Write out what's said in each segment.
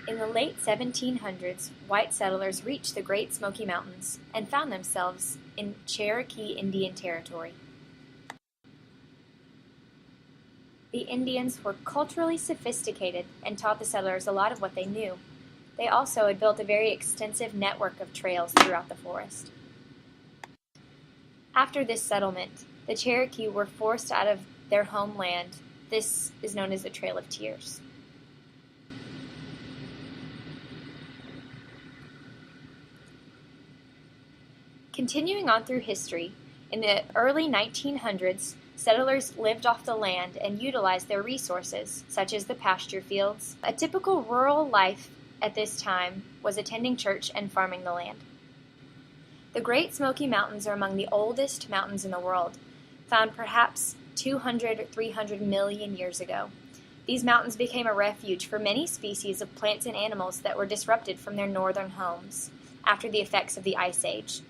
In the late 1700s, white settlers reached the Great Smoky Mountains and found themselves in Cherokee Indian Territory. The Indians were culturally sophisticated and taught the settlers a lot of what they knew. They also had built a very extensive network of trails throughout the forest. After this settlement, the Cherokee were forced out of their homeland. This is known as the Trail of Tears. Continuing on through history, in the early 1900s, settlers lived off the land and utilized their resources, such as the pasture fields. A typical rural life at this time was attending church and farming the land. The Great Smoky Mountains are among the oldest mountains in the world, found perhaps 200 or 300 million years ago. These mountains became a refuge for many species of plants and animals that were disrupted from their northern homes after the effects of the Ice Age.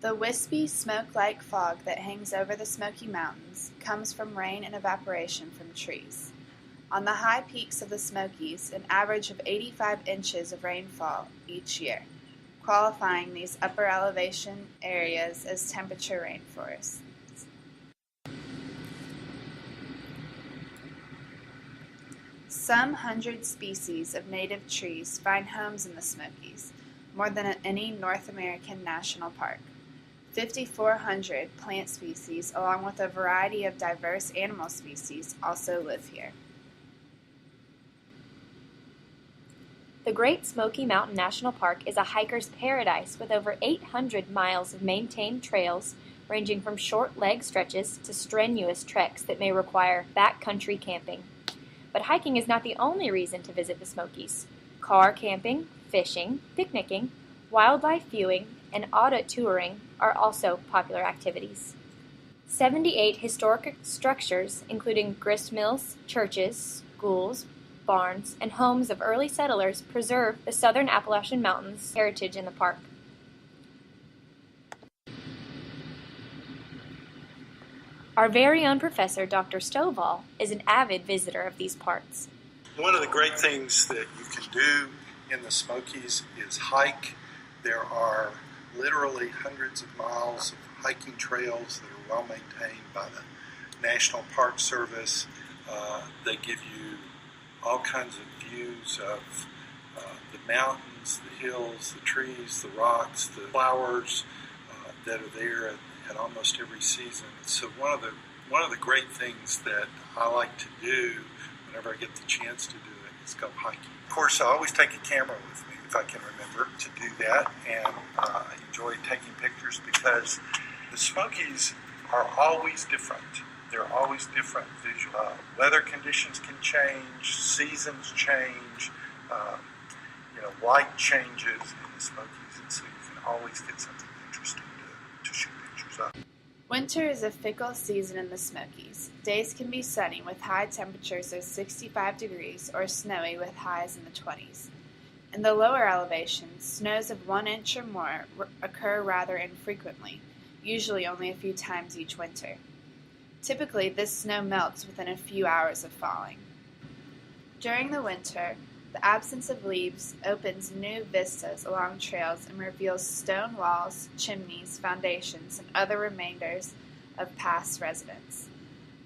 The wispy, smoke-like fog that hangs over the Smoky Mountains comes from rain and evaporation from trees. On the high peaks of the Smokies, an average of 85 inches of rainfall each year, qualifying these upper elevation areas as temperature rainforests. Some 100 species of native trees find homes in the Smokies, more than any North American national park. 5,400 plant species, along with a variety of diverse animal species, also live here. The Great Smoky Mountain National Park is a hiker's paradise with over 800 miles of maintained trails ranging from short leg stretches to strenuous treks that may require backcountry camping. But hiking is not the only reason to visit the Smokies. Car camping, fishing, picnicking, wildlife viewing, and auto touring are also popular activities. 78 historic structures, including gristmills, churches, schools, barns, and homes of early settlers, preserve the southern Appalachian Mountains heritage in the park. Our very own professor, Dr. Stovall, is an avid visitor of these parks. One of the great things that you can do in the Smokies is hike. There are literally hundreds of miles of hiking trails that are well maintained by the National Park Service. They give you all kinds of views of the mountains, the hills, the trees, the rocks, the flowers that are there at almost every season. So one of the great things that I like to do whenever I get the chance to do it is go hiking. Of course, I always take a camera with me if I can remember to do that, and I enjoy taking pictures because the Smokies are always different. They're always different visually. Weather conditions can change, seasons change, light changes in the Smokies, and so you can always get something interesting to shoot pictures of. Winter is a fickle season in the Smokies. Days can be sunny with high temperatures of 65 degrees or snowy with highs in the 20s. In the lower elevations, snows of 1 inch or more occur rather infrequently, usually only a few times each winter. Typically, this snow melts within a few hours of falling. During the winter, the absence of leaves opens new vistas along trails and reveals stone walls, chimneys, foundations, and other remainders of past residents.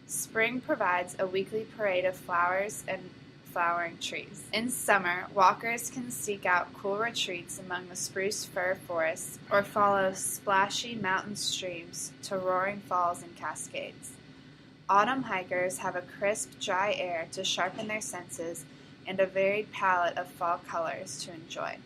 Spring provides a weekly parade of flowers and flowering trees. In summer, walkers can seek out cool retreats among the spruce fir forests or follow splashy mountain streams to roaring falls and cascades. Autumn hikers have a crisp, dry air to sharpen their senses and a varied palette of fall colors to enjoy.